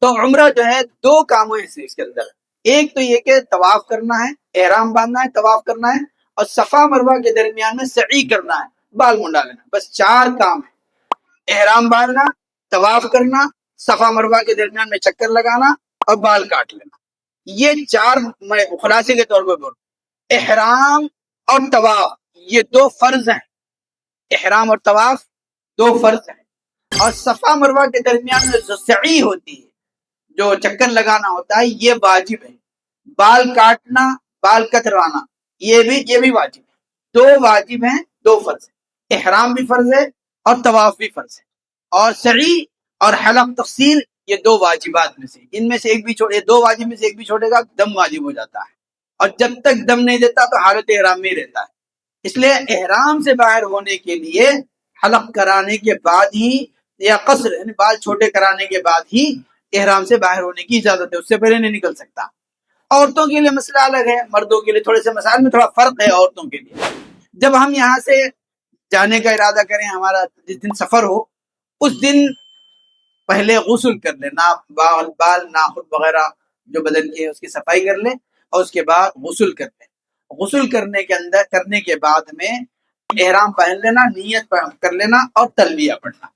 تو عمرہ جو ہے دو کاموں سے اس کے اندر، ایک تو یہ کہ طواف کرنا ہے، احرام باندھنا ہے، طواف کرنا ہے، اور صفا مروہ کے درمیان میں سعی کرنا ہے، بال منڈا لینا، بس 4 کام ہے، احرام باندھنا، طواف کرنا، صفا مروہ کے درمیان میں چکر لگانا اور بال کاٹ لینا۔ یہ 4 میں خلاصے کے طور پر بولوں، احرام اور طواف یہ 2 فرض ہیں، احرام اور طواف 2 فرض ہیں، اور صفا مروہ کے درمیان میں جو سعی ہوتی ہے، جو چکر لگانا ہوتا ہے، یہ واجب ہے۔ بال کاٹنا، بال کتروانا، یہ بھی واجب ہے۔ 2 واجب ہیں، 2 فرض ہیں، احرام بھی فرض ہے اور طواف بھی فرض ہے، اور سعی اور حلق تقصیر یہ 2 واجبات میں سے، ان میں سے ایک بھی چھوڑے، 2 واجب میں سے ایک بھی چھوڑے گا دم واجب ہو جاتا ہے، اور جب تک دم نہیں دیتا تو حالت احرام میں ہی رہتا ہے۔ اس لیے احرام سے باہر ہونے کے لیے حلق کرانے کے بعد ہی، یا قصر یعنی بال چھوٹے کرانے کے بعد ہی احرام سے باہر ہونے کی اجازت ہے، اس سے پہلے نہیں نکل سکتا۔ عورتوں کے لیے مسئلہ الگ ہے، مردوں کے لیے تھوڑے سے مسائل میں تھوڑا فرق ہے عورتوں کے لیے۔ جب ہم یہاں سے جانے کا ارادہ کریں، ہمارا جس دن سفر ہو، اس دن پہلے غسل کر لیں، بال ناخن وغیرہ جو بدن کی ہے اس کی صفائی کر لیں، اور اس کے بعد غسل کر لیں۔ غسل کرنے کے بعد میں احرام پہن لینا، نیت کر لینا اور تلبیہ پڑھنا۔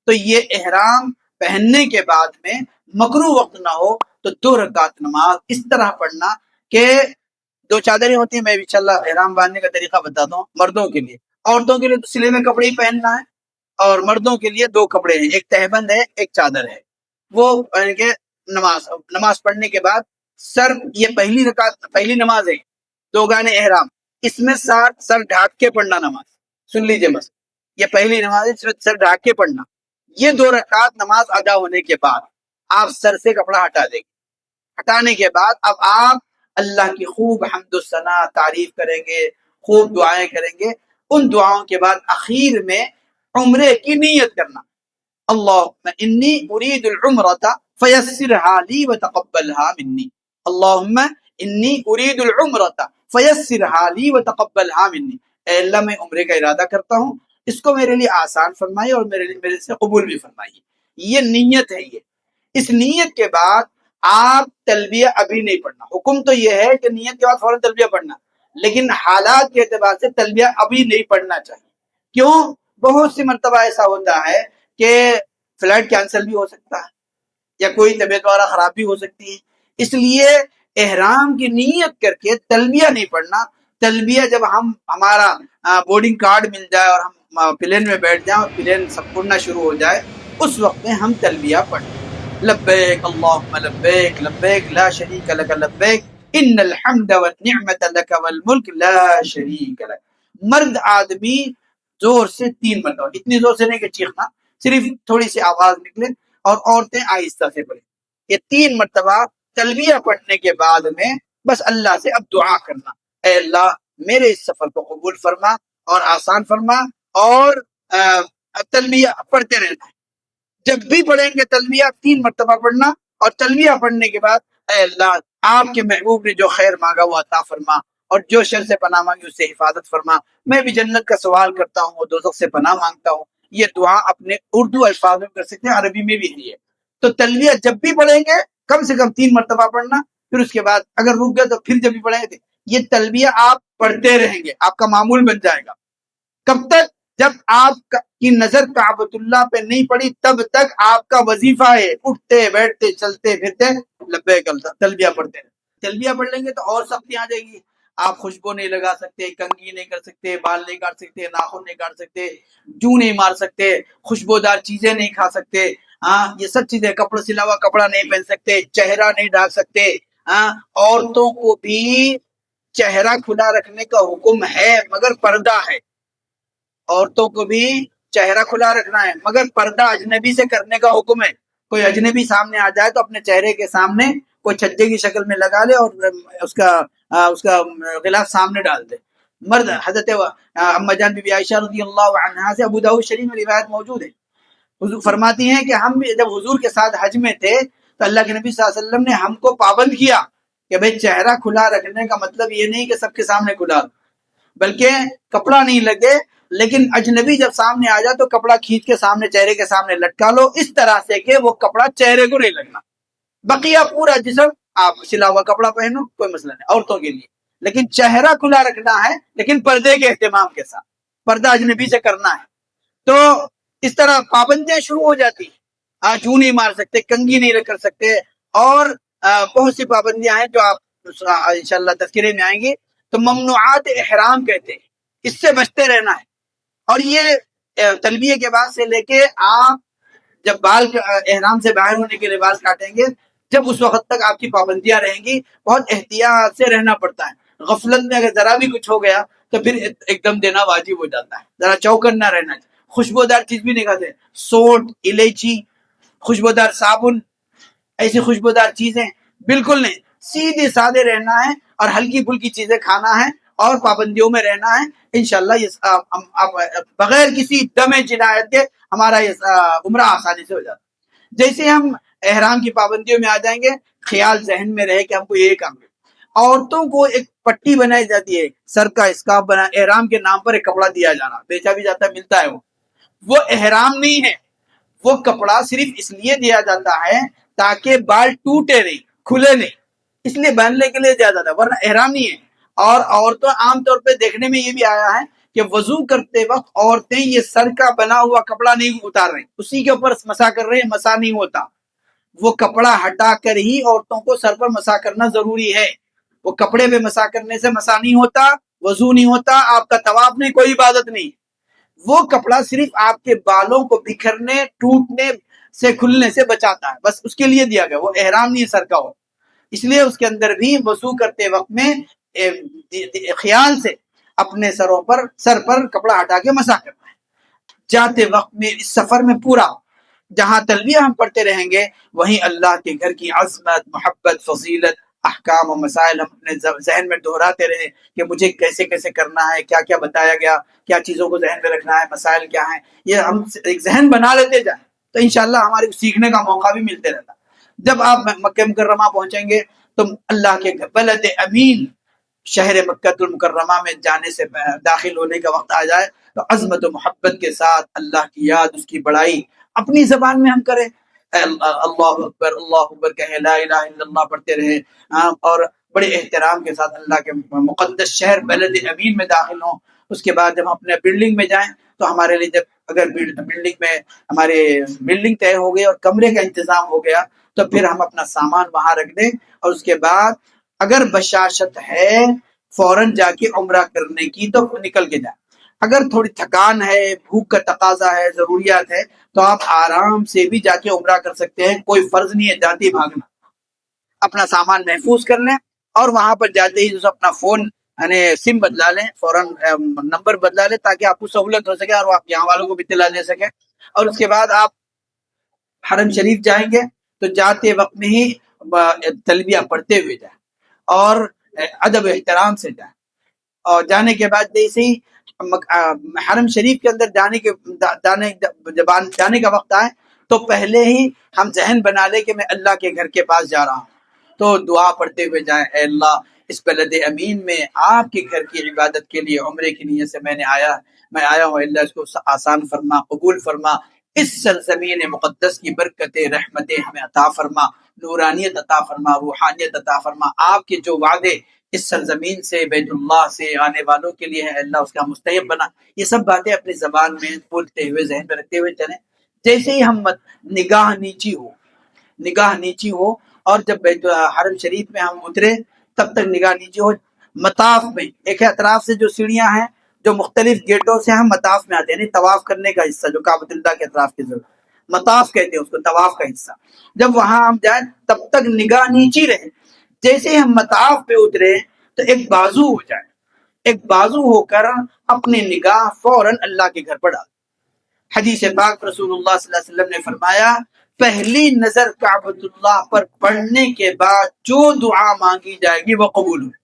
تو یہ احرام پہننے کے بعد میں مکروہ وقت نہ ہو تو 2 رکعت نماز اس طرح پڑھنا کہ 2 چادریں ہوتی ہیں، میں انشاءاللہ احرام باندھنے کا طریقہ بتاتا ہوں مردوں کے لیے۔ عورتوں کے لیے تو سلے میں کپڑے ہی پہننا ہے، اور مردوں کے لیے 2 کپڑے ہیں، ایک تہبند ہے، ایک چادر ہے، وہ پہن کے نماز پڑھنے کے بعد سر، یہ پہلی نماز ہے 2 گانے احرام، اس میں سر ڈھانک کے پڑھنا نماز، سن لیجئے بس، یہ پہلی نماز ہے، سر ڈھانک کے پڑھنا۔ یہ 2 رکعت نماز ادا ہونے کے بعد آپ سر سے کپڑا ہٹا دیں گے، ہٹانے کے بعد اب آپ اللہ کی خوب حمد و ثنا تعریف کریں گے، خوب دعائیں کریں گے۔ ان دعاؤں کے بعد اخیر میں عمرے کی نیت کرنا، اللہم انی ارید العمرۃ فیسرھا لی وتقبلھا منی، اللہم انی ارید العمرۃ فیسرھا لی وتقبلھا منی، اے اللہ میں عمرے کا ارادہ کرتا ہوں، اس کو میرے لیے آسان فرمائیے اور میرے سے قبول بھی فرمائیے۔ یہ نیت ہے۔ اس نیت کے بعد آپ تلبیہ ابھی نہیں پڑھنا، حکم تو یہ ہے کہ نیت کے بعد فوراً تلبیہ پڑھنا، لیکن حالات کے اعتبار سے تلبیہ ابھی نہیں پڑھنا چاہیے۔ کیوں؟ بہت سی مرتبہ ایسا ہوتا ہے کہ فلائٹ کینسل بھی ہو سکتا ہے، یا کوئی طبیعت والا خراب بھی ہو سکتی ہے، اس لیے احرام کی نیت کر کے تلبیہ نہیں پڑھنا۔ تلبیہ جب ہمارا بورڈنگ کارڈ مل جائے اور ہم پلین میں بیٹھ جائیں اور پلین سب اڑنا شروع ہو جائے، اس وقت میں ہم تلبیہ پڑھیں، لبیک اللہم لبیک لبیک لا شریک لک لبیک ان الحمد والنعمت لک والملک لا شریک لک۔ مرد آدمی زور سے 3 مرتبہ، اتنی زور سے نہیں کہ چیخنا، صرف تھوڑی سی آواز نکلے، اور عورتیں آہستہ سے پڑھیں۔ یہ 3 مرتبہ تلبیہ پڑھنے کے بعد میں بس اللہ سے اب دعا کرنا، اے اللہ میرے اس سفر کو قبول فرما اور آسان فرما، اور تلبیہ پڑھتے رہنا ہے۔ جب بھی پڑھیں گے تلبیہ 3 مرتبہ پڑھنا، اور تلبیہ پڑھنے کے بعد اے اللہ آپ کے محبوب نے جو خیر مانگا وہ عطا فرما، اور جو شر سے پناہ مانگی اس سے حفاظت فرما، میں بھی جنت کا سوال کرتا ہوں اور دوزخ سے پناہ مانگتا ہوں۔ یہ دعا اپنے اردو الفاظ میں کر سکتے ہیں، عربی میں بھی ہے یہ۔ تو تلبیہ جب بھی پڑھیں گے کم سے کم 3 مرتبہ پڑھنا، پھر اس کے بعد اگر رک گئے تو پھر جب بھی پڑھیں گے، یہ تلبیہ آپ پڑھتے رہیں گے، آپ کا معمول بن جائے گا۔ کب تک؟ جب آپ کی نظر کعبۃ اللہ پہ نہیں پڑی تب تک آپ کا وظیفہ ہے، اٹھتے بیٹھتے چلتے پھرتے لبیک اللہ تلبیہ پڑھتے ہیں۔ تلبیہ پڑھ لیں گے تو اور سختی آ جائے گی، آپ خوشبو نہیں لگا سکتے، کنگھی نہیں کر سکتے، بال نہیں کاٹ سکتے، ناخن نہیں کاٹ سکتے، جو نہیں مار سکتے، خوشبودار چیزیں نہیں کھا سکتے، ہاں یہ سب چیزیں، کپڑے سے علاوہ کپڑا نہیں پہن سکتے، چہرہ نہیں ڈھانپ سکتے، ہاں عورتوں کو بھی چہرہ کھلا رکھنے کا حکم ہے مگر پردہ ہے، عورتوں کو بھی چہرہ کھلا رکھنا ہے مگر پردہ اجنبی سے کرنے کا حکم ہے۔ کوئی اجنبی سامنے آ جائے تو اپنے چہرے کے سامنے کوئی چھجے کی شکل میں لگا لے اور اس کا غلاف سامنے ڈال دے۔ مرد حضرت اما جان بی بی عائشہ رضی اللہ عنہا سے ابو داؤد شریف میں روایت موجود ہے، حضور فرماتی ہیں کہ ہم جب حضور کے ساتھ حج میں تھے تو اللہ کے نبی صلی اللہ علیہ وسلم نے ہم کو پابند کیا کہ بھئی چہرہ کھلا رکھنے کا مطلب یہ نہیں کہ سب کے سامنے کھلا، بلکہ کپڑا نہیں لگے، لیکن اجنبی جب سامنے آ جائے تو کپڑا کھینچ کے سامنے چہرے کے سامنے لٹکا لو، اس طرح سے کہ وہ کپڑا چہرے کو نہیں لگنا۔ بقیہ پورا جسم آپ سلا ہوا کپڑا پہنو، کوئی مسئلہ نہیں عورتوں کے لیے، لیکن چہرہ کھلا رکھنا ہے، لیکن پردے کے اہتمام کے ساتھ، پردہ اجنبی سے کرنا ہے۔ تو اس طرح پابندیاں شروع ہو جاتی ہیں، چو نہیں مار سکتے، کنگھی نہیں کر سکتے، اور بہت سی پابندیاں ہیں جو آپ انشاءاللہ تذکرے میں آئیں گی۔ تو ممنوعات احرام کہتے ہیں، اس سے بچتے رہنا ہے۔ اور یہ تلبیہ کے بعد سے لے کے آپ جب بال احرام سے باہر ہونے کے لباس کاٹیں گے، جب اس وقت تک آپ کی پابندیاں رہیں گی، بہت احتیاط سے رہنا پڑتا ہے۔ غفلت میں اگر ذرا بھی کچھ ہو گیا تو پھر ایک دم دینا واجب ہو جاتا ہے، ذرا چوکن نہ رہنا چاہیے۔ خوشبودار چیز بھی نہیں کھاتے، سونٹ، الائچی، خوشبودار صابن، ایسی خوشبودار چیزیں بالکل نہیں، سیدھے سادے رہنا ہے، اور ہلکی پھلکی چیزیں کھانا ہے، اور پابندیوں میں رہنا ہے۔ انشاءاللہ یہ بغیر کسی دم جنایت کے ہمارا یہ عمرہ آسانی سے ہو جاتا ہے۔ جیسے ہم احرام کی پابندیوں میں آ جائیں گے، خیال ذہن میں رہے کہ ہم کو یہ کام ہے۔ عورتوں کو ایک پٹی بنائی جاتی ہے، سر کا اسکارف بنا، احرام کے نام پر ایک کپڑا دیا جانا، بیچا بھی جاتا ہے، ملتا ہے، وہ احرام نہیں ہے۔ وہ کپڑا صرف اس لیے دیا جاتا ہے تاکہ بال ٹوٹے نہیں، کھلے نہیں، اس لیے باندھنے کے لیے دیا جاتا ہے، ورنہ احرام نہیں ہے۔ اور عورتوں عام طور پہ دیکھنے میں یہ بھی آیا ہے کہ وضو کرتے وقت عورتیں یہ سر کا بنا ہوا کپڑا نہیں اتار رہی، اسی کے اوپر مسا کر رہے ہیں، مسا نہیں ہوتا۔ وہ کپڑا ہٹا کر ہی عورتوں کو سر پر مسا کرنا ضروری ہے۔ وہ کپڑے پہ مسا کرنے سے مسا نہیں ہوتا، وضو نہیں ہوتا، آپ کا طواف نہیں، کوئی عبادت نہیں۔ وہ کپڑا صرف آپ کے بالوں کو بکھرنے، ٹوٹنے سے، کھلنے سے بچاتا ہے، بس اس کے لیے دیا گیا، وہ احرام نہیں ہے سر کا ہو۔ اس لیے اس کے اندر بھی وضو کرتے وقت میں خیال سے اپنے سر پر کپڑا ہٹا کے مسا کرنا ہے۔ جاتے وقت میں اس سفر میں پورا جہاں تلبیہ ہم پڑھتے رہیں گے، وہیں اللہ کے گھر کی عظمت، محبت، فضیلت، احکام و مسائل ہم اپنے ذہن میں دہراتے رہیں کہ مجھے کیسے کیسے کرنا ہے، کیا کیا بتایا گیا، کیا چیزوں کو ذہن میں رکھنا ہے، مسائل کیا ہیں، یہ ہم ایک ذہن بنا لیتے جائیں تو انشاءاللہ ہمارے سیکھنے کا موقع بھی ملتے رہتا۔ جب آپ مکہ مکرمہ پہنچیں گے تو اللہ کے بلد امین شہر مکہ المکرمہ میں جانے سے داخل ہونے کا وقت آ جائے تو عظمت و محبت کے ساتھ اللہ کی یاد، اس کی بڑائی اپنی زبان میں ہم کریں، اللہ اکبر کہیں، لا الہ الا اللہ پڑھتے رہیں، اور بڑے احترام کے ساتھ اللہ کے مقدس شہر بلد امین میں داخل ہوں۔ اس کے بعد جب ہم اپنے بلڈنگ میں جائیں تو ہمارے لیے، جب اگر بلڈنگ میں ہمارے بلڈنگ طے ہو گئی اور کمرے کا انتظام ہو گیا تو پھر ہم اپنا سامان وہاں رکھ دیں، اور اس کے بعد اگر بشاشت ہے فوراً جا کے عمرہ کرنے کی تو نکل کے جائیں۔ اگر تھوڑی تھکان ہے، بھوک کا تقاضا ہے، ضروریات ہے، تو آپ آرام سے بھی جا کے عمرہ کر سکتے ہیں، کوئی فرض نہیں ہے جاتے بھاگنا۔ اپنا سامان محفوظ کر لیں، اور وہاں پر جاتے ہی اپنا فون یعنی سم بدلا لیں، فوراً نمبر بدلا لیں تاکہ آپ کو سہولت ہو سکے اور آپ یہاں والوں کو بھی اطلاع دے سکیں۔ اور اس کے بعد آپ حرم شریف جائیں گے تو جاتے وقت میں ہی تلبیہ پڑھتے ہوئے جائیں اور ادب احترام سے جائیں، اور جانے کے بعد جیسے ہی حرم شریف کے اندر جانے کا وقت آئے تو پہلے ہی ہم ذہن بنا لیں کہ میں اللہ کے گھر کے پاس جا رہا ہوں، تو دعا پڑھتے ہوئے جائیں، اے اللہ اس بلد امین میں آپ کے گھر کی عبادت کے لیے عمرے کی نیت سے میں آیا ہوں، اللہ اس کو آسان فرما، قبول فرما، اس سرزمین مقدس کی برکتیں، رحمتیں ہمیں عطا فرما، نورانیت عطا فرما، روحانیت عطا فرما، آپ کے جو وعدے اس سرزمین سے، بیت اللہ سے آنے والوں کے لیے ہے، اللہ اس کا مستحب بنا۔ یہ سب باتیں اپنی زبان میں بولتے ہوئے، ذہن میں رکھتے ہوئے چلیں۔ جیسے ہی ہم نگاہ نیچی ہو اور جب بیت حرم شریف میں ہم اترے تب تک نگاہ نیچی ہو، مطاف میں ایک ہے اطراف سے جو سیڑھیاں ہیں، جو مختلف گیٹوں سے ہم مطاف میں آتے ہیں، یعنی طواف کرنے کا حصہ جو کعبۃ اللہ کے اطراف کی ضرورت، مطاف کہتے ہیں اس کو، طواف کا حصہ۔ جب وہاں ہم جائیں تب تک نگاہ نیچی رہے، جیسے ہی ہم مطاف پہ اترے تو ایک بازو ہو جائے، ایک بازو ہو کر اپنی نگاہ فوراً اللہ کے گھر پر ڈال۔ حدیث پاک رسول اللہ صلی اللہ علیہ وسلم نے فرمایا، پہلی نظر کعبۃ اللہ پر پڑھنے کے بعد جو دعا مانگی جائے گی وہ قبول ہوگی۔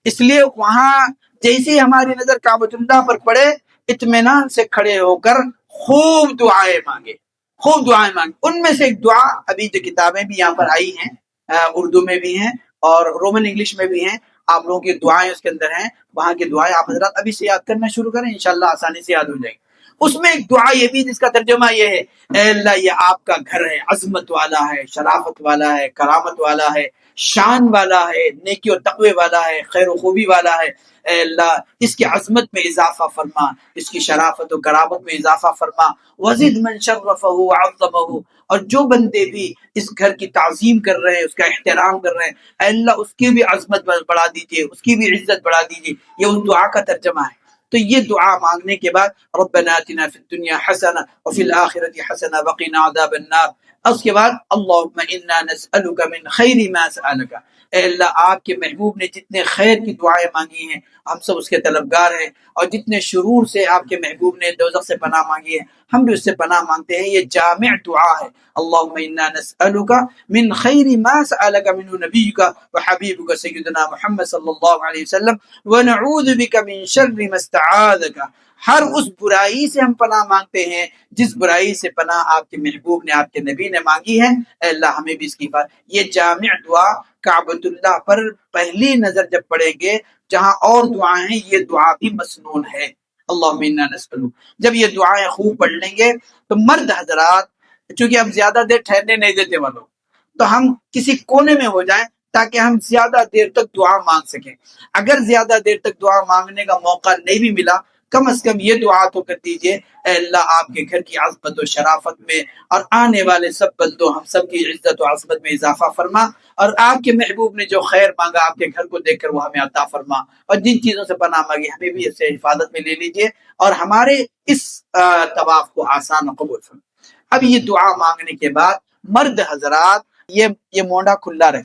اس لیے وہاں جیسے ہماری نظر کعبۃ اللہ پر پڑے، اطمینان سے کھڑے ہو کر خوب دعائیں مانگے، خوب دعائیں مانگے۔ ان میں سے ایک دعا، ابھی جو کتابیں بھی یہاں پر آئی ہیں، اردو میں بھی ہیں اور رومن انگلش میں بھی ہیں، آپ لوگوں کی دعائیں اس کے اندر ہیں، وہاں کی دعائیں آپ حضرات ابھی سے یاد کرنا شروع کریں، انشاءاللہ آسانی سے یاد ہو جائے گی۔ اس میں ایک دعا یہ بھی جس کا ترجمہ یہ ہے، اے اللہ یہ آپ کا گھر ہے، عظمت والا ہے، شرافت والا ہے، کرامت والا ہے، شان والا ہے، نیکی و تقوی والا ہے، خیر و خوبی والا ہے، اے اللہ اس کی عظمت میں اضافہ فرما، اس کی شرافت و کرامت میں اضافہ فرما، وزد من شرفہ وعظمہ، اور جو بندے بھی اس گھر کی تعظیم کر رہے ہیں، اس کا احترام کر رہے ہیں، اے اللہ اس کی بھی عظمت بڑھا دیجیے، اس کی بھی عزت بڑھا دیجیے۔ یہ اس دعا کا ترجمہ ہے۔ تو یہ دعا مانگنے کے بعد ربنا آتنا فی الدنیا حسنہ وفی الآخرۃ حسنہ وقنا عذاب النار، اس کے بعد اللہم انا نسألک من خیر ما سألک، اے اللہ آپ کے محبوب نے جتنے خیر کی دعائیں مانگی ہیں ہم سب اس کے طلبگار ہیں، اور جتنے شرور سے آپ کے محبوب نے دوزخ سے پناہ مانگی ہے ہم بھی اس سے پناہ مانگتے ہیں۔ یہ جامع دعا ہے، اللہم انا نسألک من خیر ما سألک منہ نبیک وحبیبک سیدنا محمد صلی اللہ علیہ وسلم ونعوذ بک من شر ما استعاذک، ہر اس برائی سے ہم پناہ مانگتے ہیں جس برائی سے پناہ آپ کے محبوب نے، آپ کے نبی نے مانگی ہے، اے اللہ ہمیں بھی اس کی بات۔ یہ جامع دعا کعبۃ اللہ پر پہلی نظر جب پڑیں گے، جہاں اور دعائیں ہیں یہ دعا بھی مسنون ہے، اللہم انا نسألک۔ جب یہ دعائیں خوب پڑھ لیں گے تو مرد حضرات، چونکہ اب زیادہ دیر ٹھہرنے نہیں دیتے وہ لوگ، تو ہم کسی کونے میں ہو جائیں تاکہ ہم زیادہ دیر تک دعا مانگ سکیں۔ اگر زیادہ دیر تک دعا مانگنے کا موقع نہیں بھی ملا، کم از کم یہ دعا تو کر دیجئے، اے اللہ آپ کے گھر کی عظمت و شرافت میں اور آنے والے سب بندوں ہم سب کی عزت و عظمت میں اضافہ فرما، اور آپ کے محبوب نے جو خیر مانگا آپ کے گھر کو دیکھ کر وہ ہمیں عطا فرما، اور جن چیزوں سے پناہ مانگی ہمیں بھی اس سے حفاظت میں لے لیجئے، اور ہمارے اس طواف کو آسان و قبول فرما۔ اب یہ دعا مانگنے کے بعد مرد حضرات یہ مونڈا کھلا رہے،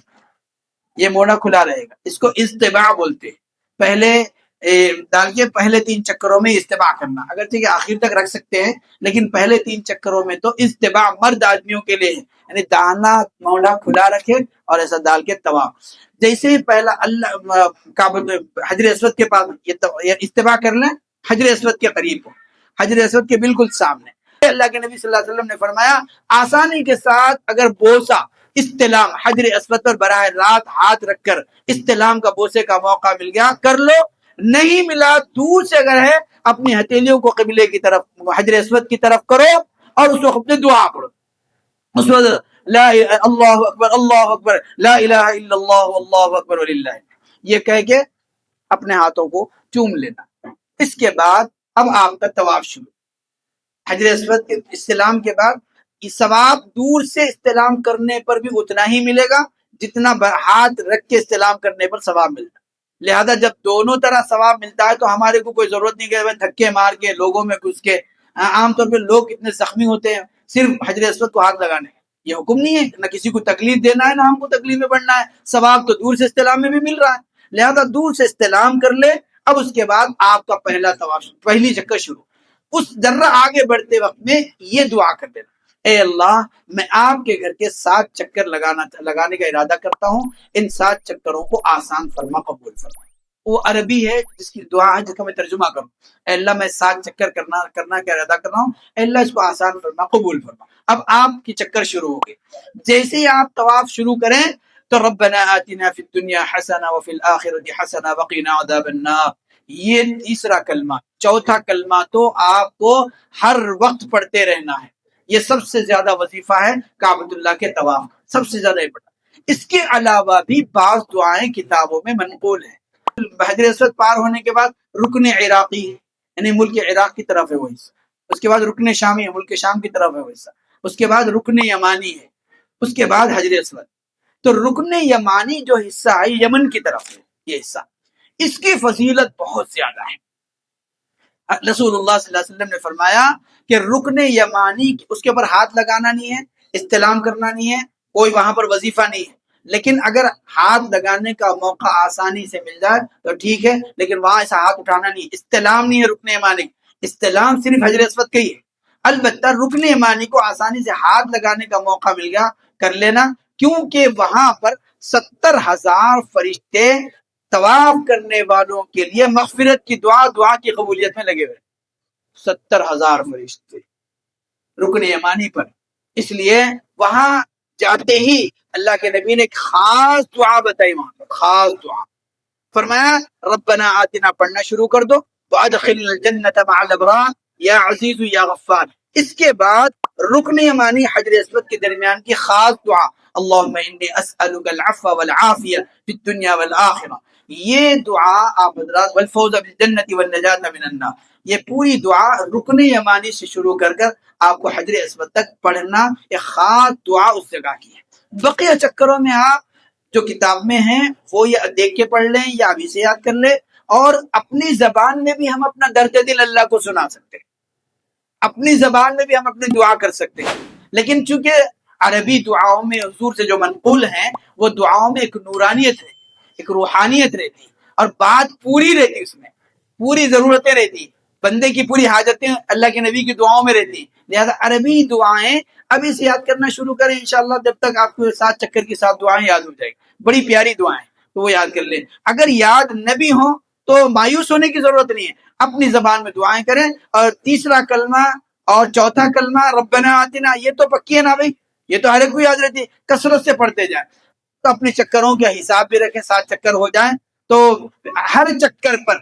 یہ موڑا کھلا رہے گا، اس کو استباع بولتے ہیں۔ پہلے ڈالکے پہلے 3 چکروں میں استباع کرنا، اگرچہ کہ آخر تک رکھ سکتے ہیں لیکن پہلے 3 چکروں میں تو استباع مرد آدمیوں کے لیے ہے، یعنی دانا موڑا کھلا رکھے اور ایسا ڈال کے طواف۔ جیسے ہی پہلا اللہ کعبہ حجر اسود کے پاس یہ استباع کر لیں، حجر اسود کے قریب ہو، حجر اسود کے بالکل سامنے۔ اللہ کے نبی صلی اللہ علیہ وسلم نے فرمایا آسانی کے ساتھ اگر بوسہ استلام حجر اسود پر براہ راست ہاتھ رکھ کر استلام کا بوسے کا موقع مل گیا کر لو، نہیں ملا دور سے اگر ہے اپنی ہتھیلیوں کو قبلے کی طرف حجر اسود کی طرف کرو اور اس وقت اپنے دعا پڑھو، اس وقت لا اللہ اکبر لا الہ الا اللہ واللہ اکبر وللہ، یہ کہہ کے اپنے ہاتھوں کو چوم لینا۔ اس کے بعد اب آپ کا طواف شروع، حجر اسود کے استلام کے بعد یہ ثواب دور سے استلام کرنے پر بھی اتنا ہی ملے گا جتنا ہاتھ رکھ کے استلام کرنے پر ثواب ملتا ہے۔ لہذا جب دونوں طرح ثواب ملتا ہے تو ہمارے کو کوئی ضرورت نہیں کہ دھکے مار کے لوگوں میں گھس کے، عام طور پہ لوگ اتنے زخمی ہوتے ہیں صرف حجر اسود کو ہاتھ لگانے، یہ حکم نہیں ہے، نہ کسی کو تکلیف دینا ہے نہ ہم کو تکلیف میں پڑنا ہے، ثواب تو دور سے استلام میں بھی مل رہا ہے، لہذا دور سے استلام کر لے۔ اب اس کے بعد آپ کا پہلا طواف، پہلی چکر شروع، اس ذرہ آگے بڑھتے وقت میں یہ دعا کر دینا، اے اللہ میں آپ کے گھر کے 7 چکر لگانے کا ارادہ کرتا ہوں، ان 7 چکروں کو آسان فرما، قبول فرما۔ وہ عربی ہے جس کی دعا ہے جس کا میں ترجمہ کروں، اے اللہ میں 7 چکر کرنا کا ارادہ کر رہا ہوں، اے اللہ اس کو آسان فرما، قبول فرما۔ اب آپ کی چکر شروع ہو گئے، جیسے ہی آپ طواف شروع کریں تو ربنا آتنا فی الدنیا حسنہ وفی الآخرۃ حسنہ وقنا عذاب النار، یہ تیسرا کلمہ۔ چوتھا کلمہ تو آپ کو ہر وقت پڑھتے رہنا ہے، یہ سب سے زیادہ وظیفہ ہے کعبۃ اللہ کے طواف، سب سے زیادہ پڑھنا۔ اس کے علاوہ بھی بعض دعائیں کتابوں میں منقول ہیں۔ حجر اسود پار ہونے کے بعد رکن عراقی ہے، یعنی ملک عراق کی طرف ہے وہ حصہ، اس کے بعد رکن شامی ہے، ملک شام کی طرف ہے وہ حصہ، اس کے بعد رکن یمانی ہے، اس کے بعد حجر اسود۔ تو رکن یمانی جو حصہ ہے یمن کی طرف ہے، یہ حصہ اس کی فضیلت بہت زیادہ ہے۔ رسول اللہ صلی اللہ علیہ وسلم نے فرمایا کہ رکن یمانی اس کے اوپر ہاتھ لگانا نہیں ہے، استلام کرنا نہیں ہے، کوئی وہاں پر وظیفہ نہیں ہے، لیکن اگر ہاتھ لگانے کا موقع آسانی سے مل جائے تو ٹھیک ہے، لیکن وہاں ایسا ہاتھ اٹھانا نہیں، استلام نہیں ہے رکن یمانی، استلام صرف حجر اسود کا ہی ہے۔ البتہ رکن یمانی کو آسانی سے ہاتھ لگانے کا موقع مل گیا کر لینا، کیونکہ وہاں پر 70,000 فرشتے طواف کرنے والوں کے لیے مغفرت کی دعا کی قبولیت میں لگے ہوئے، 70,000 فرشتے رکن یمانی پر۔ اس لیے وہاں جاتے ہی اللہ کے نبی نے خاص دعا بتائی، وہاں پر خاص دعا فرمایا ربنا آتنا پڑھنا شروع کر دو، وادخلنا الجنۃ مع الابرار، یا عزیز یا غفار. اس کے بعد رکن یمانی حجر اسود کے درمیان کی خاص دعا اللہم انی اسألک العفو والعافیہ فی الدنیا والآخرہ. یہ دعا آپ حضرات والفوز بالجنت والنجات من النار، یہ پوری دعا رکن یمانی سے شروع کر آپ کو حجر اسود تک پڑھنا، ایک خاص دعا اس جگہ کی ہے. بقیہ چکروں میں آپ جو کتاب میں ہیں وہ یہ دیکھ کے پڑھ لیں یا ابھی سے یاد کر لیں، اور اپنی زبان میں بھی ہم اپنا درد دل اللہ کو سنا سکتے ہیں، اپنی زبان میں بھی ہم اپنی دعا کر سکتے ہیں. لیکن چونکہ عربی دعاؤں میں حضور سے جو منقول ہیں وہ دعاؤں میں ایک نورانیت ہے، ایک روحانیت رہتی، اور بات پوری رہتی، اس میں پوری ضرورتیں رہتی، بندے کی پوری حاجتیں اللہ کے نبی کی دعاؤں میں رہتی. لہذا عربی دعائیں ابھی سے یاد کرنا شروع کریں انشاءاللہ، جب تک آپ کو 7 چکر کی 7 دعائیں یاد ہو جائے گی. بڑی پیاری دعائیں تو وہ یاد کر لیں. اگر یاد نہ بھی ہوں تو مایوس ہونے کی ضرورت نہیں ہے، اپنی زبان میں دعائیں کریں. اور تیسرا کلمہ اور چوتھا کلمہ ربنا آتنا، یہ تو پکی ہے نا بھائی، یہ تو ہر ایک کو یاد رہتی ہے، کثرت سے پڑھتے جائیں. تو اپنے چکروں کا حساب بھی رکھیں، 7 چکر ہو جائیں تو ہر چکر پر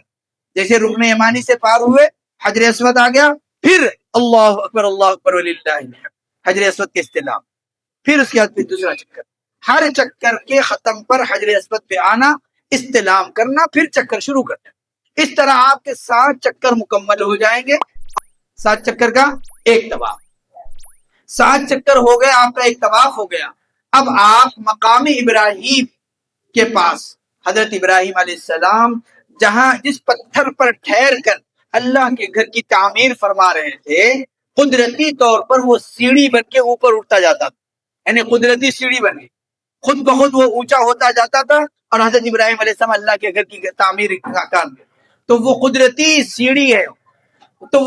جیسے رکن یمانی سے پار ہوئے، حجر اسود آ گیا، پھر اللہ اکبر وللہ الحمد، حجر اسود کے استلام، پھر اس کے بعد پھر دوسرا چکر، ہر چکر کے ختم پر حجر اسود پہ آنا، استلام کرنا، پھر چکر شروع کرنا. اس طرح آپ کے 7 چکر مکمل ہو جائیں گے. 7 چکر کا ایک طواف، 7 چکر ہو گیا، آپ کا ایک طواف ہو گیا. اب آپ مقام ابراہیم کے پاس، حضرت ابراہیم علیہ السلام جہاں جس پتھر پر ٹھہر کر اللہ کے گھر کی تعمیر فرما رہے تھے، قدرتی طور پر وہ سیڑھی بن کے اوپر اٹھتا جاتا تھا، یعنی قدرتی سیڑھی بن گئی، خود بخود وہ اونچا ہوتا جاتا تھا، اور حضرت ابراہیم علیہ السلام اللہ کے گھر کی تعمیر کا کام کیا. تو وہ قدرتی سیڑھی ہے، تو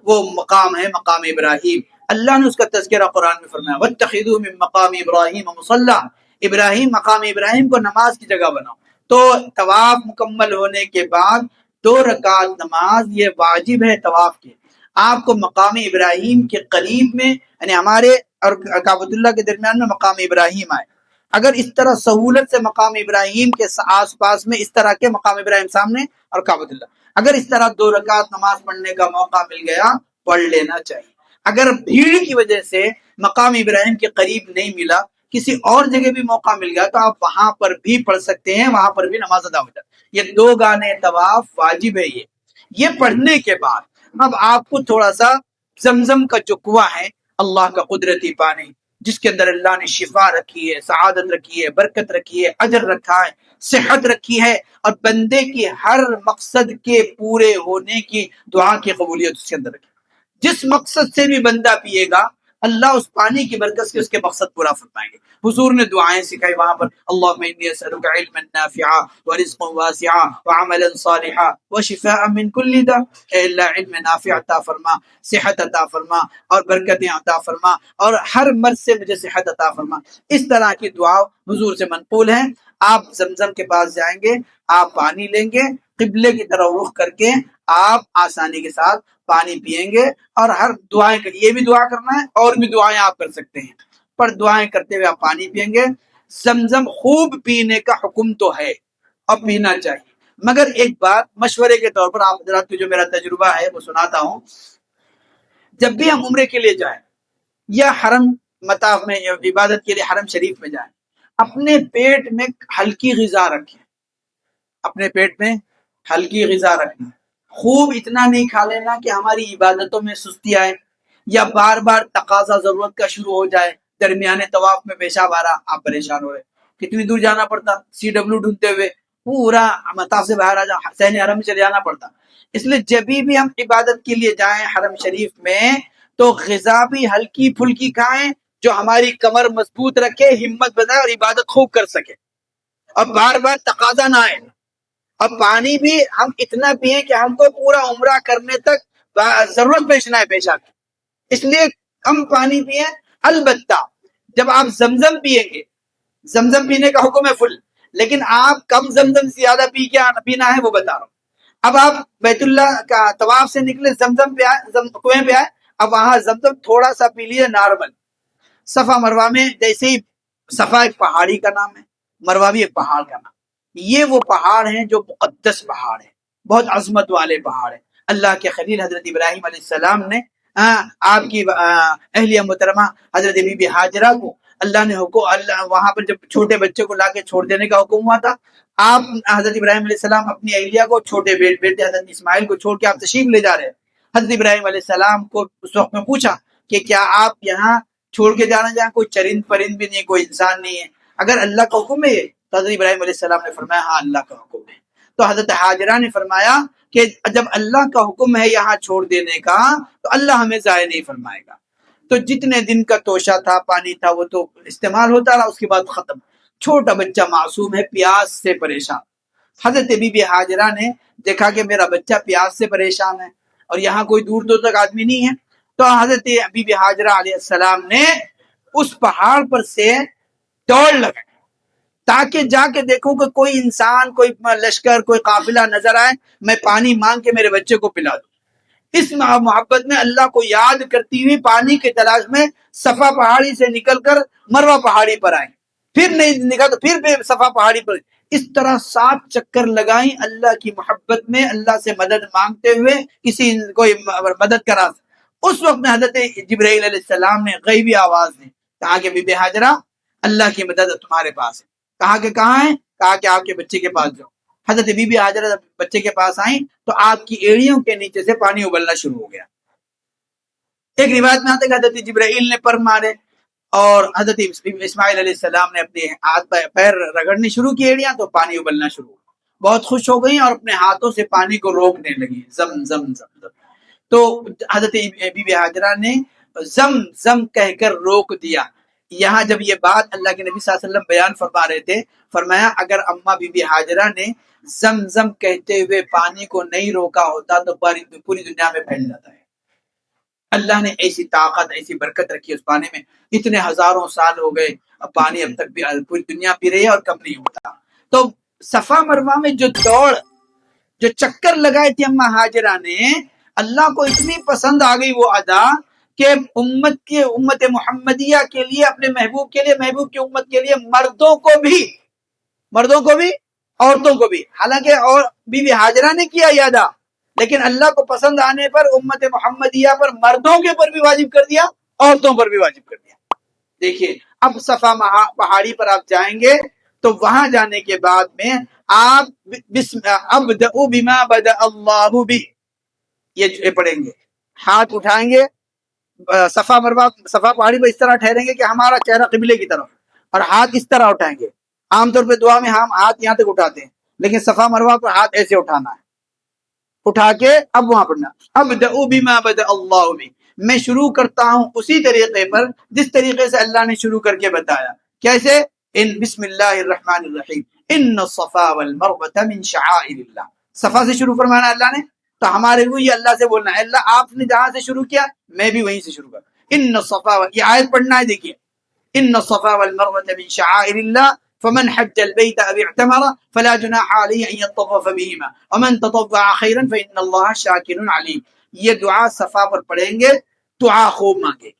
وہ مقام ہے مقام ابراہیم. اللہ نے اس کا تذکرہ قرآن میں فرمایا واتخذوا من مقام ابراہیم مصلی، ابراہیم مقام ابراہیم کو نماز کی جگہ بناؤ. تو طواف مکمل ہونے کے بعد 2 رکعت نماز یہ واجب ہے طواف کی. آپ کو مقام ابراہیم کے قریب میں، یعنی ہمارے اور کعبۃ اللہ کے درمیان میں مقام ابراہیم آئے. اگر اس طرح سہولت سے مقام ابراہیم کے آس پاس میں اس طرح کے مقام ابراہیم سامنے اور کعبۃ اللہ، اگر اس طرح 2 رکعت نماز پڑھنے کا موقع مل گیا پڑھ لینا چاہیے. اگر بھیڑ کی وجہ سے مقام ابراہیم کے قریب نہیں ملا، کسی اور جگہ بھی موقع مل گیا تو آپ وہاں پر بھی پڑھ سکتے ہیں، وہاں پر بھی نماز ادا ہو جائے. یہ 2 گانے طواف واجب ہے. یہ پڑھنے کے بعد اب آپ کو تھوڑا سا زمزم کا جو کنواں ہے، اللہ کا قدرتی پانی جس کے اندر اللہ نے شفا رکھی ہے، سعادت رکھی ہے، برکت رکھی ہے، اجر رکھا ہے، صحت رکھی ہے، اور بندے کی ہر مقصد کے پورے ہونے کی دعا کی قبولیت اس کے اندر رکھی. جس مقصد سے بھی بندہ پیے گا اللہ اس پانی کی برکت سے اس کے مقصد پورا فرمائیں گے. حضور نے دعائیں سکھائی وہاں پر اللہم انی اسألک علما نافعا ورزقا واسعا وعملا صالحا وشفاء من کل داء. اے اللہ علم نافع عطا فرما، صحت عطا فرما، اور برکتیں عطا فرما، اور ہر مرض سے مجھے صحت عطا فرما. اس طرح کی دعا حضور سے منقول ہیں. آپ زمزم کے پاس جائیں گے، آپ پانی لیں گے، قبلے کی طرف رخ کر کے آپ آسانی کے ساتھ پانی پیئیں گے. اور ہر دعائیں یہ بھی دعا کرنا ہے اور بھی دعائیں آپ کر سکتے ہیں، پر دعائیں کرتے ہوئے آپ پانی پیئیں گے. زمزم خوب پینے کا حکم تو ہے اور پینا چاہیے، مگر ایک بات مشورے کے طور پر آپ حضرات کو جو میرا تجربہ ہے وہ سناتا ہوں. جب بھی ہم عمرے کے لیے جائیں یا حرم مطاف میں عبادت کے لیے حرم شریف میں جائیں، اپنے پیٹ میں ہلکی غذا رکھیں، اپنے پیٹ میں ہلکی غذا رکھیں. خوب اتنا نہیں کھا لینا کہ ہماری عبادتوں میں سستی آئے یا بار بار تقاضا ضرورت کا شروع ہو جائے. درمیانے طواف میں پیشاب آ رہا، آپ پریشان ہو رہے، کتنی دور جانا پڑتا سی ڈبلو ڈھونڈتے ہوئے، پورا مطاف سے باہر آ جا حسین حرم میں چلے جانا پڑتا. اس لیے جب بھی ہم عبادت کے لیے جائیں حرم شریف میں تو غذا بھی ہلکی پھلکی کھائیں جو ہماری کمر مضبوط رکھے، ہمت بنائے اور عبادت خوب کر سکے، اور بار بار تقاضا نہ آئے. اور پانی بھی ہم اتنا پیئیں کہ ہم کو پورا عمرہ کرنے تک ضرورت پیش نہ ہے پیشاب کی، اس لیے کم پانی پئیں. البتہ جب آپ زمزم پیئیں گے، زمزم پینے کا حکم ہے فل، لیکن آپ کم زمزم زیادہ پینا ہے وہ بتا رہا ہوں. اب آپ بیت اللہ کا طواف سے نکلے، زمزم پہ آئے، کنویں پہ آئے، اب وہاں زمزم تھوڑا سا پی لیے نارمل. صفا مروہ میں جیسے ہی، صفا ایک پہاڑی کا نام ہے، مروہ بھی ایک پہاڑ کا نام، یہ وہ پہاڑ ہیں جو مقدس پہاڑ ہیں، بہت عظمت والے پہاڑ ہیں. اللہ کے خلیل حضرت ابراہیم علیہ السلام نے آپ کی اہلیہ محترمہ حضرت بی بی ہاجرہ کو اللہ نے اللہ وہاں پر جب چھوٹے بچے کو لا کے چھوڑ دینے کا حکم ہوا تھا، آپ حضرت ابراہیم علیہ السلام اپنی اہلیہ کو چھوٹے بیٹے حضرت اسماعیل کو چھوڑ کے آپ تشریف لے جا رہے ہیں۔ حضرت ابراہیم علیہ السلام کو اس وقت میں پوچھا کہ کیا آپ یہاں چھوڑ کے جانا، جہاں کوئی چرند پرند بھی نہیں، کوئی انسان نہیں ہے، اگر اللہ کا حکم ہے تو حضرت ابراہیم علیہ السلام نے فرمایا ہاں اللہ کا حکم ہے۔ تو حضرت ہاجرہ نے فرمایا کہ جب اللہ کا حکم ہے یہاں چھوڑ دینے کا تو اللہ ہمیں ضائع نہیں فرمائے گا۔ تو جتنے دن کا توشہ تھا، پانی تھا، وہ تو استعمال ہوتا رہا، اس کے بعد ختم۔ چھوٹا بچہ معصوم ہے، پیاس سے پریشان۔ حضرت بی بی ہاجرہ نے دیکھا کہ میرا بچہ پیاس سے پریشان ہے اور یہاں کوئی دور دور تک آدمی نہیں ہے، تو حضرت بی بی ہاجرہ علیہ السلام نے اس پہاڑ پر سے دوڑ لگائی تاکہ جا کے دیکھوں کہ کوئی انسان، کوئی لشکر، کوئی قافلہ نظر آئے، میں پانی مانگ کے میرے بچے کو پلا دوں۔ اس محبت میں اللہ کو یاد کرتی ہوئی پانی کی تلاش میں صفا پہاڑی سے نکل کر مروہ پہاڑی پر آئیں، پھر نہیں نکلا تو پھر صفا پہاڑی پر، اس طرح 7 چکر لگائیں اللہ کی محبت میں، اللہ سے مدد مانگتے ہوئے، کسی کوئی مدد کرا۔ اس وقت میں حضرت جبرائیل علیہ السلام نے غیبی آواز دی، کہا کہ بی بی ہاجرہ اللہ کی مدد تمہارے پاس ہے۔ کہا کہ کہاں ہے؟ کہا کہ آپ کے بچے کے پاس جاؤ۔ حضرت بی بی ہاجرہ بچے کے پاس آئیں تو آپ کی ایڑیوں کے نیچے سے پانی ابلنا شروع ہو گیا۔ ایک روایت میں آتا ہے کہ حضرت جبرائیل نے پر مارے اور حضرت اسماعیل علیہ السلام نے اپنے ہاتھ پیر رگڑنے شروع کی ایڑیاں، تو پانی ابلنا شروع ہوا۔ بہت خوش ہو گئی اور اپنے ہاتھوں سے پانی کو روکنے لگی، زم زم زم زم۔ تو حضرت بی بی ہاجرہ نے زم زم کہہ کر روک دیا۔ یہاں جب یہ بات اللہ کے نبی صلی اللہ علیہ وسلم بیان فرما رہے تھے، فرمایا اگر اماں بی بی ہاجرہ نے زم زم کہتے ہوئے پانی کو نہیں روکا ہوتا تو پوری دنیا میں پھیل جاتا ہے۔ اللہ نے ایسی طاقت، ایسی برکت رکھی اس پانی میں، اتنے ہزاروں سال ہو گئے، اب پانی اب تک بھی پوری دنیا پی رہی ہے اور کم نہیں ہوتا۔ تو صفا مروہ میں جو دوڑ، جو چکر لگائے تھے اماں ہاجرہ نے، اللہ کو اتنی پسند آ گئی وہ ادا کہ امت محمدیہ کے لیے، اپنے محبوب کے لیے، محبوب کی امت کے لیے، مردوں کو بھی عورتوں کو بھی، حالانکہ اور بی بی ہاجرہ نے کیا یہ ادا، لیکن اللہ کو پسند آنے پر امت محمدیہ پر مردوں کے پر بھی واجب کر دیا، عورتوں پر بھی واجب کر دیا۔ دیکھیے اب صفا پہاڑی پر آپ جائیں گے تو وہاں جانے کے بعد میں آپ ابدأ بما بدأ اللہ بہ یہ پڑھیں گے، ہاتھ اٹھائیں گے، صفا پہاڑی پر اس طرح ٹھہریں گے کہ ہمارا چہرہ قبلے کی طرف، اور ہاتھ اس طرح اٹھائیں گے۔ عام طور پہ دعا میں ہم ہاتھ یہاں تک اٹھاتے ہیں، لیکن صفا مروہ پر ہاتھ ایسے اٹھانا ہے، اٹھا کے اب وہاں پڑھنا ابدأ بما بدأ اللہ بہ، میں شروع کرتا ہوں اسی طریقے پر جس طریقے سے اللہ نے شروع کر کے بتایا۔ کیسے؟ ان بسم اللہ الرحمن الرحیم ان الصفا والمروہ من شعائر اللہ، صفا سے شروع فرمانا اللہ نے، تو ہمارے کو یہ اللہ سے بولنا ہے، اللہ آپ نے جہاں سے شروع کیا میں بھی وہیں سے شروع کر، ان الصفا، یہ آیت پڑھنا ہے۔ دیکھیے ان الصفا والمروہ من شعائر اللہ فمن حج البيت او اعتمر فلا جناح عليه ان يطوف بهما ومن تطوع خيرا فان الله شاكر عليم۔ یہ دعا صفا پر پڑھیں گے، دعا خوب مانگے۔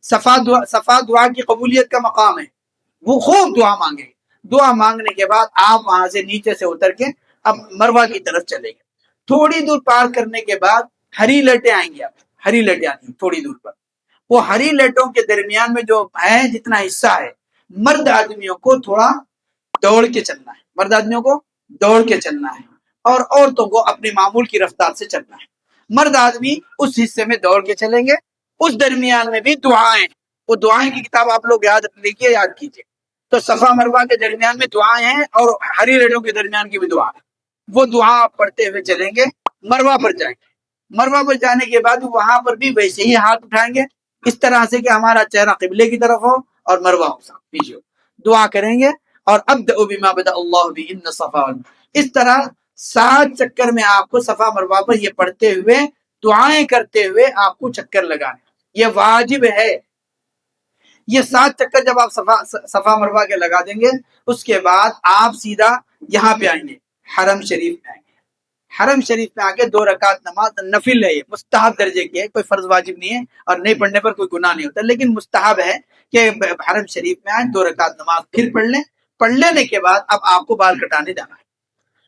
صفا دعا کی قبولیت کا مقام ہے، وہ خوب دعا مانگے۔ دعا مانگنے کے بعد آپ وہاں سے نیچے سے اتر کے اب مروہ کی طرف چلیں گے۔ تھوڑی دور پار کرنے کے بعد ہری لٹیں آئیں گے، آپ ہری لٹیں آتی ہیں تھوڑی دور پر، وہ ہری لٹوں کے درمیان میں جو ہے جتنا حصہ ہے، مرد آدمیوں کو تھوڑا دوڑ کے چلنا ہے، مرد آدمیوں کو دوڑ کے چلنا ہے، اور عورتوں کو اپنے معمول کی رفتار سے چلنا ہے۔ مرد آدمی اس حصے میں دوڑ کے چلیں گے، اس درمیان میں بھی دعائیں، وہ دعائیں کی کتاب آپ لوگ یاد لکھیے، یاد کیجیے۔ تو صفا مروہ کے درمیان میں دعائیں ہیں اور ہری لٹوں کے درمیان کی بھی دعا ہے، وہ دعا آپ پڑھتے ہوئے چلیں گے، مروہ پر جائیں گے۔ مروہ پر جانے کے بعد وہاں پر بھی ویسے ہی ہاتھ اٹھائیں گے، اس طرح سے کہ ہمارا چہرہ قبلے کی طرف ہو اور مروہ ہو پیچھے، دعا کریں گے، اور ابدأ بما بدأ اللہ بہ ان الصفا والمروہ، اس طرح 7 چکر میں آپ کو صفا مروہ پر یہ پڑھتے ہوئے، دعائیں کرتے ہوئے آپ کو چکر لگانے، یہ واجب ہے۔ یہ 7 چکر جب آپ صفا مروہ کے لگا دیں گے، اس کے بعد آپ سیدھا یہاں پہ آئیں گے، حرم شریف میں آئیں گے۔ حرم شریف میں آ کے 2 رکعت نماز نفل ہے، یہ مستحب درجے کی ہے، کوئی فرض واجب نہیں ہے، اور نہیں پڑھنے پر کوئی گناہ نہیں ہوتا، لیکن مستحب ہے کہ حرم شریف میں آئیں، 2 رکعت نماز پھر پڑھ لیں۔ پڑھ لینے کے بعد اب آپ کو بال کٹانے جانا ہے۔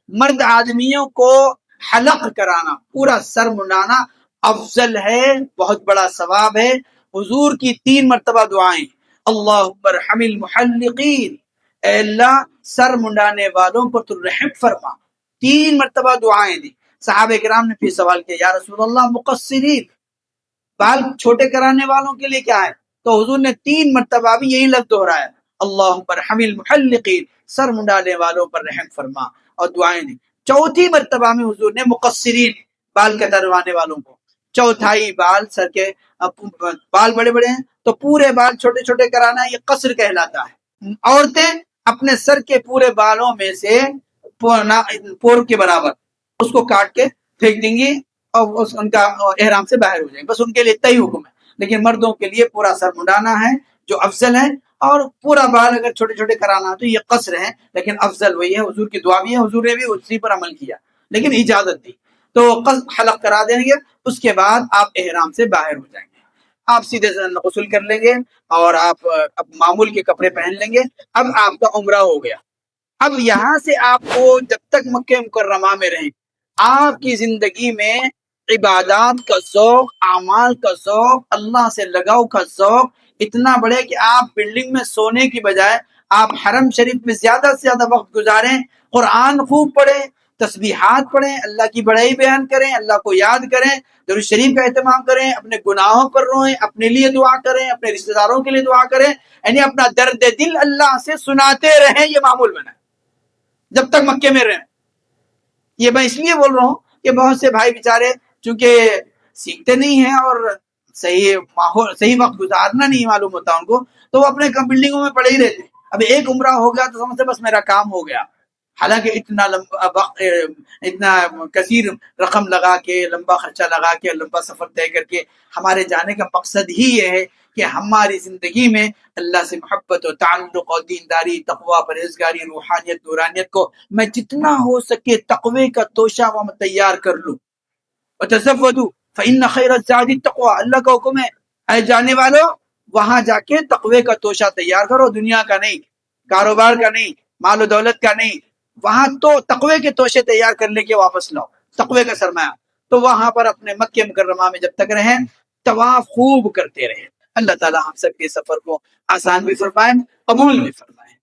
مرد آدمیوں کو حلق کرانا، پورا سر منڈانا افضل ہے، بہت بڑا ثواب ہے۔ حضور کی 3 مرتبہ دعائیں، اللہم ارحم المحلقین، اے اللہ سر منڈانے والوں پر تو رحم فرما، 3 مرتبہ دعائیں دی۔ صحابہ کرام نے پھر سوال کیا یا رسول اللہ مقصرین، بال چھوٹے کرانے والوں کے لیے کیا ہے؟ تو حضور نے 3 مرتبہ بھی یہی لفظ دہرایا، اللہم ارحم المحلقین، سر منڈانے والوں پر رحم فرما، اور دعائیں دی۔ 4تھی مرتبہ میں حضور نے مقصرین، بال کٹروانے والوں کو، چوتھائی بال سر کے بال بڑے بڑے ہیں تو پورے بال چھوٹے چھوٹے کرانا، یہ قصر کہلاتا ہے۔ عورتیں اپنے سر کے پورے بالوں میں سے پور کے برابر اس کو کاٹ کے پھینک دیں گی اور ان کا احرام سے باہر ہو جائیں، بس ان کے لیے اتنا حکم ہے۔ لیکن مردوں کے لیے پورا سر منڈانا ہے جو افضل ہے، اور پورا بال اگر چھوٹے چھوٹے کرانا ہے تو یہ قصر ہے، لیکن افضل وہی ہے، حضور کی دعا بھی ہے، حضور نے بھی اسی پر عمل کیا لیکن اجازت دی۔ تو حلق کرا دیں گے، اس کے بعد آپ احرام سے باہر ہو جائیں گے، آپ سیدھے غسل کر لیں گے اور آپ معمول کے کپڑے پہن لیں گے۔ اب آپ کا عمرہ ہو گیا۔ اب یہاں سے آپ کو جب تک مکہ مکرمہ میں رہیں، آپ کی زندگی میں عبادات کا ذوق، اعمال کا ذوق، اللہ سے لگاؤ کا ذوق اتنا بڑھے کہ آپ بلڈنگ میں سونے کی بجائے آپ حرم شریف میں زیادہ سے زیادہ وقت گزاریں، قرآن خوب پڑھیں، تسبیحات پڑھیں، اللہ کی بڑائی بیان کریں، اللہ کو یاد کریں، درود شریف کا اہتمام کریں، اپنے گناہوں پر روئیں، اپنے لیے دعا کریں، اپنے رشتہ داروں کے لیے دعا کریں، یعنی اپنا درد دل اللہ سے سناتے رہیں۔ یہ معمول بنائیں جب تک مکے میں رہیں۔ یہ میں اس لیے بول رہا ہوں کہ بہت سے بھائی بیچارے چونکہ سیکھتے نہیں ہیں اور صحیح ماحول، صحیح وقت گزارنا نہیں معلوم ہوتا ان کو، تو وہ اپنے بلڈنگوں میں پڑے ہی رہتے ہیں۔ اب ایک عمرہ ہو گیا تو سمجھتے بس میرا کام ہو گیا، حالانکہ اتنا لمبا وقت، اتنا کثیر رقم لگا کے، لمبا خرچہ لگا کے، لمبا سفر طے کر کے ہمارے جانے کا مقصد ہی یہ ہے کہ ہماری زندگی میں اللہ سے محبت و تعلق اور دینداری، تقوی، پرہیزگاری، روحانیت، نورانیت کو میں جتنا ہو سکے تقوی کا توشہ وہ میں تیار کر لوں۔ وَتَزَوَّدُوا فَإِنَّ خَيْرَ الزَّادِ التَّقْوَىٰ، اللہ کا حکم ہے اے جانے والوں وہاں جا کے تقوی کا توشہ تیار کرو، دنیا کا نہیں، کاروبار کا نہیں، مال و دولت کا نہیں، وہاں تو تقوی کے توشے تیار کر لے کے واپس لاؤ، تقوی کا سرمایہ۔ تو وہاں پر اپنے مکہ مکرمہ میں جب تک رہیں طواف خوب کرتے رہیں۔ اللہ تعالی ہم سب کے سفر کو آسان بھی فرمائیں، قبول بھی فرمائیں۔